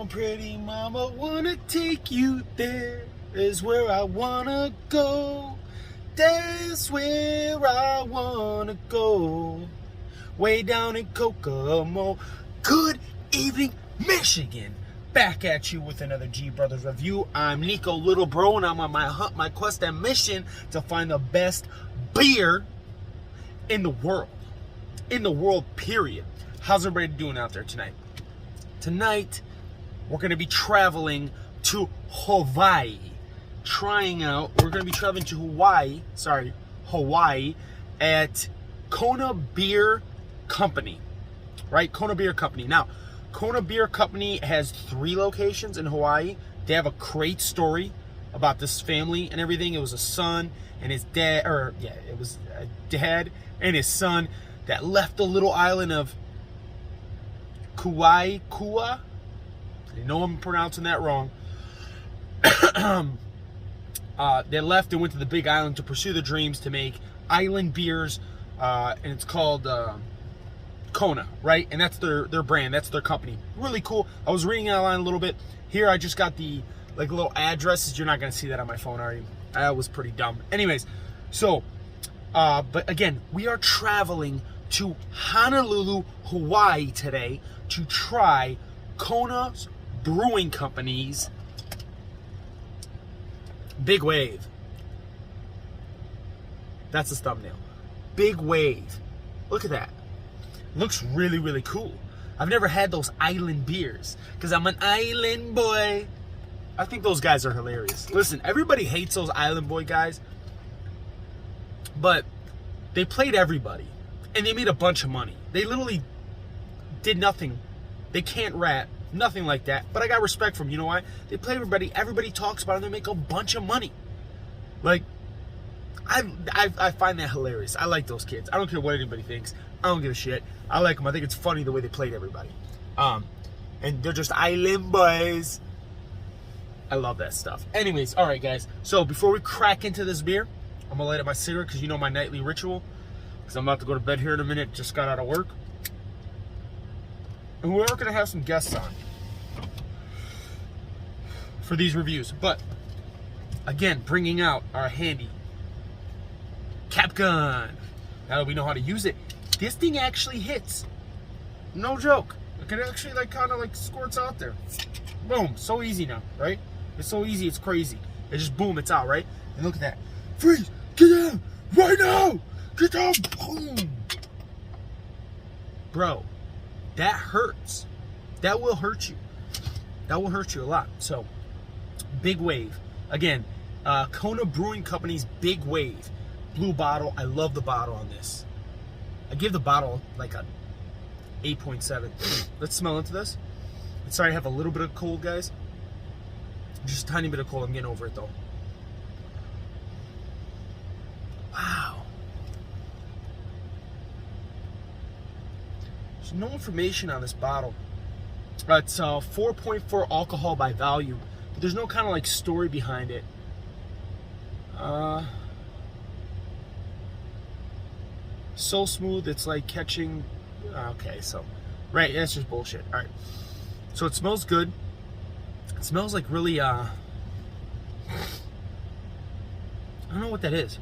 on, pretty mama, wanna take you there. Is where I wanna go. That's where I wanna go. Way down in Kokomo. Good evening, Michigan. Back at you with another G Brothers review. I'm Nico Little Bro, and I'm on my hunt, my quest and mission to find the best beer in the world. In the world, period. How's everybody doing out there tonight? Tonight, we're going to be traveling to Hawaii. We're going to be traveling to Hawaii at Kona Beer Company. Right? Kona Beer Company. Now, Kona Beer Company has 3 locations in Hawaii. They have a great story about this family and everything. It was a son and his dad, it was a dad and his son that left the little island of Kauai. I know I'm pronouncing that wrong. They left and went to the big island to pursue their dreams to make island beers, and it's called Kona, right? And that's their brand, that's their company. Really cool. I was reading online a little bit. Here I just got the little addresses. You're not gonna see that on my phone, are you? That was pretty dumb. Anyways, so but again, we are traveling to Honolulu, Hawaii today to try Kona's Brewing Company's Big Wave. That's the thumbnail. Big Wave. Look at that. Looks really, really cool. I've never had those island beers because I'm an island boy. I think those guys are hilarious. Listen, everybody hates those island boy guys, but they played everybody and they made a bunch of money. They literally did nothing. They can't rap, nothing like that. But I got respect for them. You know why? They play everybody. Everybody talks about them. They make a bunch of money. Like, I find that hilarious. I like those kids. I don't care what anybody thinks. I don't give a shit. I like them. I think it's funny the way they played everybody. And they're just island boys. I love that stuff. Anyways, all right, guys. So before we crack into this beer, I'm gonna light up my cigarette because you know my nightly ritual. Because I'm about to go to bed here in a minute. Just got out of work. And we're going to have some guests on for these reviews. But, again, bringing out our handy cap gun. Now that we know how to use it, this thing actually hits. No joke. It can actually kind of squirts out there. Boom. So easy now, right? It's so easy, it's crazy. It just boom, it's out, right? And look at that. Freeze! Get down! Right now! Get down! Boom! Bro. That hurts. That will hurt you. That will hurt you a lot. So, Big Wave. Again, Kona Brewing Company's Big Wave. Blue bottle. I love the bottle on this. I give the bottle like a 8.7. Let's smell into this. Sorry, I have a little bit of cold, guys. Just a tiny bit of cold. I'm getting over it, though. Wow. There's no information on this bottle. It's 4.4 alcohol by value, but there's no kind of story behind it. So smooth, it's like catching. Okay, so right, that's just bullshit. All right, so it smells good. It smells like really. I don't know what that is.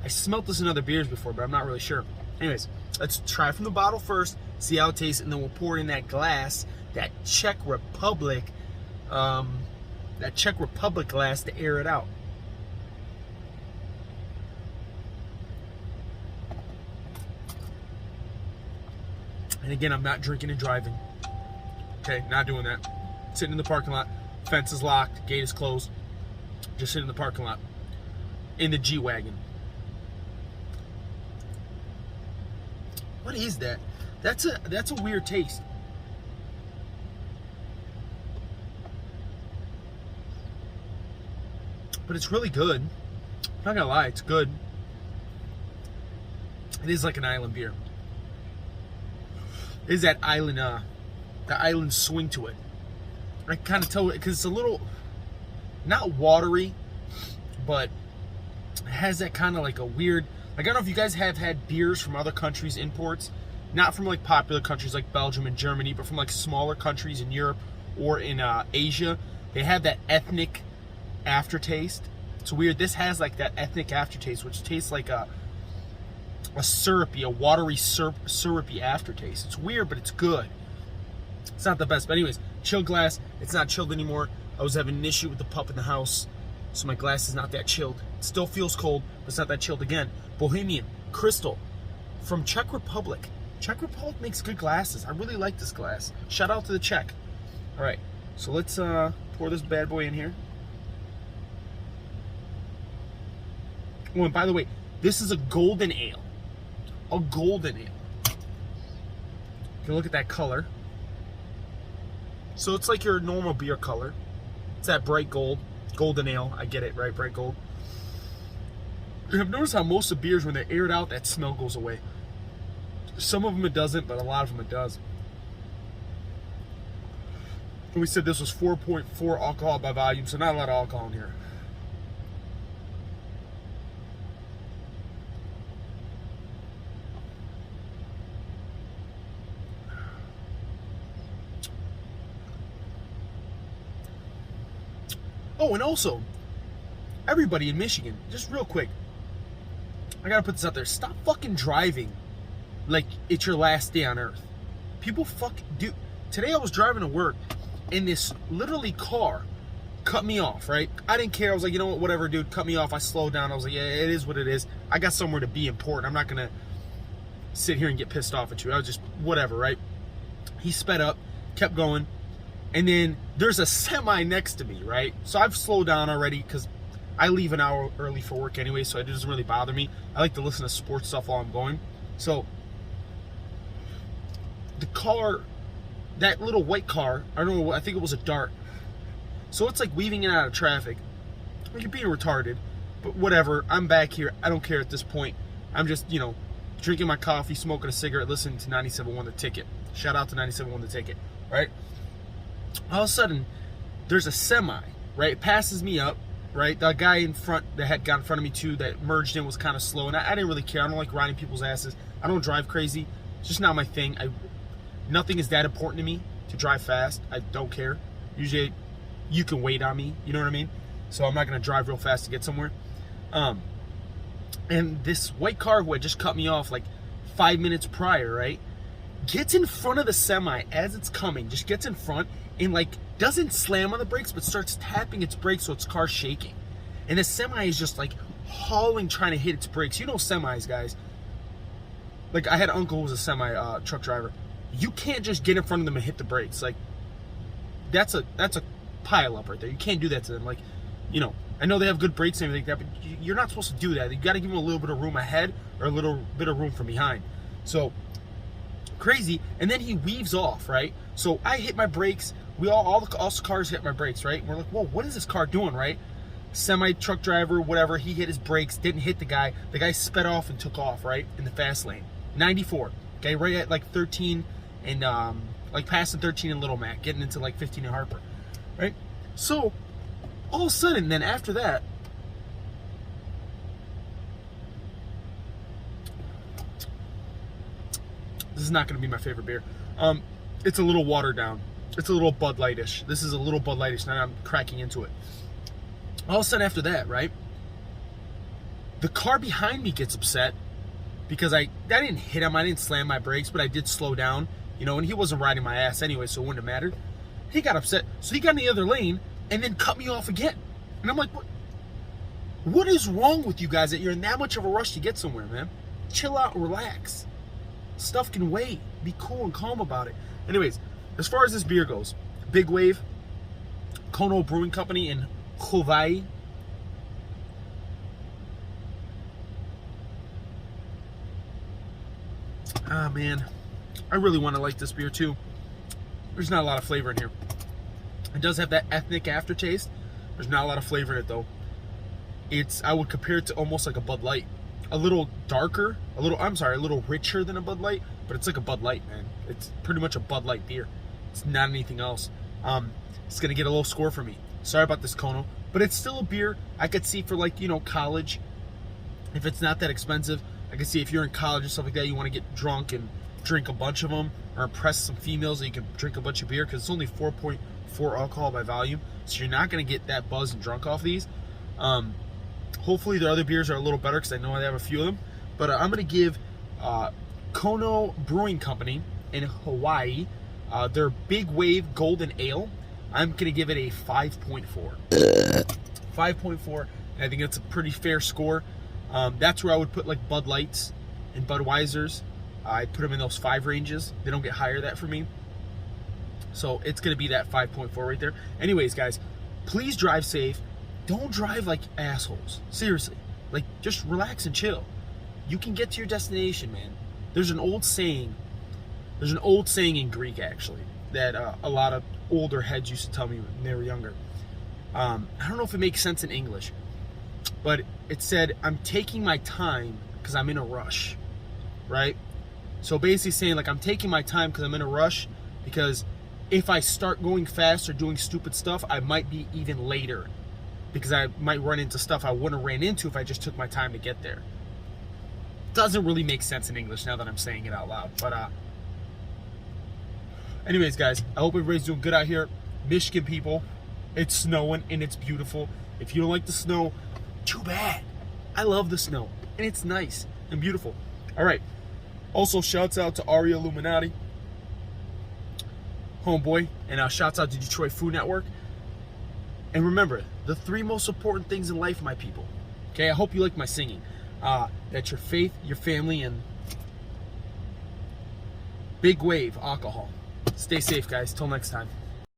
I smelt this in other beers before, but I'm not really sure. Anyways, let's try from the bottle first, see how it tastes, and then we'll pour it in that glass, that Czech Republic glass to air it out. And again, I'm not drinking and driving. Okay, not doing that. Sitting in the parking lot, fence is locked, gate is closed. Just sitting in the parking lot, in the G-Wagon. What is that? That's a weird taste. But it's really good. I'm not gonna lie, it's good. It is like an island beer. It is that island, the island swing to it. I kind of tell it because it's a little, not watery, but it has that kind of a weird. I don't know if you guys have had beers from other countries, imports. not from like popular countries like Belgium and Germany, but from like smaller countries in Europe or in Asia. They have that ethnic aftertaste. It's weird. This has like that ethnic aftertaste, which tastes like a syrupy, a watery syrupy aftertaste. It's weird, but it's good. It's not the best, but anyways, chilled glass. It's not chilled anymore. I was having an issue with the pup in the house, so my glass is not that chilled. It still feels cold, but it's not that chilled again. Bohemian Crystal from Czech Republic. Czech Republic makes good glasses. I really like this glass. Shout out to the Czech. All right, so let's pour this bad boy in here. Oh, and by the way, this is a golden ale. A golden ale. You can look at that color. So it's like your normal beer color. It's that bright gold. Golden ale. I get it, right? Bright gold. And I've noticed how most of beers, when they're aired out, that smell goes away. Some of them it doesn't, but a lot of them it does. And we said this was 4.4 alcohol by volume, so not a lot of alcohol in here. Oh, and also, everybody in Michigan, just real quick, I gotta put this out there. Stop fucking driving like it's your last day on earth. People dude. Today I was driving to work, and this literally car cut me off, right? I didn't care. I was like, you know what, whatever, dude, cut me off. I slowed down. I was like, yeah, it is what it is. I got somewhere to be important. I'm not gonna sit here and get pissed off at you. I was just, whatever, right? He sped up, kept going. And then there's a semi next to me, right? So I've slowed down already because I leave an hour early for work anyway, so it doesn't really bother me. I like to listen to sports stuff while I'm going. So the car, that little white car, I don't know, I think it was a Dart. So it's like weaving in and out of traffic. Like, you're being retarded, but whatever. I'm back here. I don't care at this point. I'm just, you know, drinking my coffee, smoking a cigarette, listening to 97.1 The Ticket. Shout out to 97.1 The Ticket, right? All of a sudden, there's a semi, right? It passes me up, right? The guy in front that had got in front of me too, that merged in, was kind of slow, and I didn't really care. I don't like riding people's asses. I don't drive crazy. It's just not my thing. Nothing is that important to me to drive fast. I don't care. Usually, you can wait on me. You know what I mean? So I'm not gonna drive real fast to get somewhere. And this white car who had just cut me off like 5 minutes prior, right? Gets in front of the semi as it's coming. Just gets in front and like doesn't slam on the brakes, but starts tapping its brakes so its car's shaking. And the semi is just like hauling, trying to hit its brakes. You know semis, guys. Like, I had an uncle who was a semi truck driver. You can't just get in front of them and hit the brakes. Like, that's a pile up right there. You can't do that to them. Like, you know, I know they have good brakes and everything like that, but you're not supposed to do that. You got to give them a little bit of room ahead or a little bit of room from behind. So crazy. And then he weaves off, right? So I hit my brakes. All the cars hit my brakes, right? And we're like, whoa, what is this car doing, right? Semi truck driver, whatever, he hit his brakes, didn't hit the guy. The guy sped off and took off, right, in the fast lane. 94, okay, right at like 13 and like passing 13 in Little Mac, getting into like 15 in Harper, right? So all of a sudden, then after that, this is not going to be my favorite beer. It's a little watered down. It's a little Bud Light-ish. This is a little Bud Light-ish. Now I'm cracking into it. All of a sudden after that, right, the car behind me gets upset because I didn't hit him. I didn't slam my brakes, but I did slow down, you know, and he wasn't riding my ass anyway, so it wouldn't have mattered. He got upset. So he got in the other lane and then cut me off again. And I'm like, what is wrong with you guys that you're in that much of a rush to get somewhere, man? Chill out and relax. Stuff can wait. Be cool and calm about it. Anyways, as far as this beer goes, Big Wave, Kona Brewing Company in Pawai. Ah, man. I really want to like this beer too. There's not a lot of flavor in here. It does have that ethnic aftertaste. There's not a lot of flavor in it though. I would compare it to almost like a Bud Light. A little darker, a little richer than a Bud Light, but it's like a Bud Light, man. It's pretty much a Bud Light beer. It's not anything else. It's gonna get a low score for me. Sorry about this Kono, but it's still a beer I could see for, like, you know, college. If it's not that expensive, I could see if you're in college or stuff like that, you want to get drunk and drink a bunch of them or impress some females that you can drink a bunch of beer, because it's only 4.4 alcohol by volume, so you're not going to get that buzzed and drunk off these. Hopefully the other beers are a little better, because I know I have a few of them. But I'm going to give Kona Brewing Company in Hawaii their Big Wave Golden Ale. I'm going to give it a 5.4. 5.4. I think that's a pretty fair score. That's where I would put like Bud Lights and Budweisers. I put them in those 5 ranges. They don't get higher than that for me. So it's going to be that 5.4 right there. Anyways, guys, please drive safe. Don't drive like assholes. Seriously. Like, just relax and chill. You can get to your destination, man. There's an old saying. There's an old saying in Greek, actually, that a lot of older heads used to tell me when they were younger. I don't know if it makes sense in English, but it said, I'm taking my time because I'm in a rush, right? So basically saying, like, I'm taking my time because I'm in a rush, because if I start going fast or doing stupid stuff, I might be even later, because I might run into stuff I wouldn't have ran into if I just took my time to get there. Doesn't really make sense in English now that I'm saying it out loud. But anyways, guys, I hope everybody's doing good out here. Michigan people, it's snowing and it's beautiful. If you don't like the snow, too bad. I love the snow and it's nice and beautiful. All right. Also, shouts out to Ari Illuminati, homeboy, and shouts out to Detroit Food Network. And remember, the 3 most important things in life, my people. Okay, I hope you like my singing. That's your faith, your family, and Big Wave alcohol. Stay safe, guys. Till next time.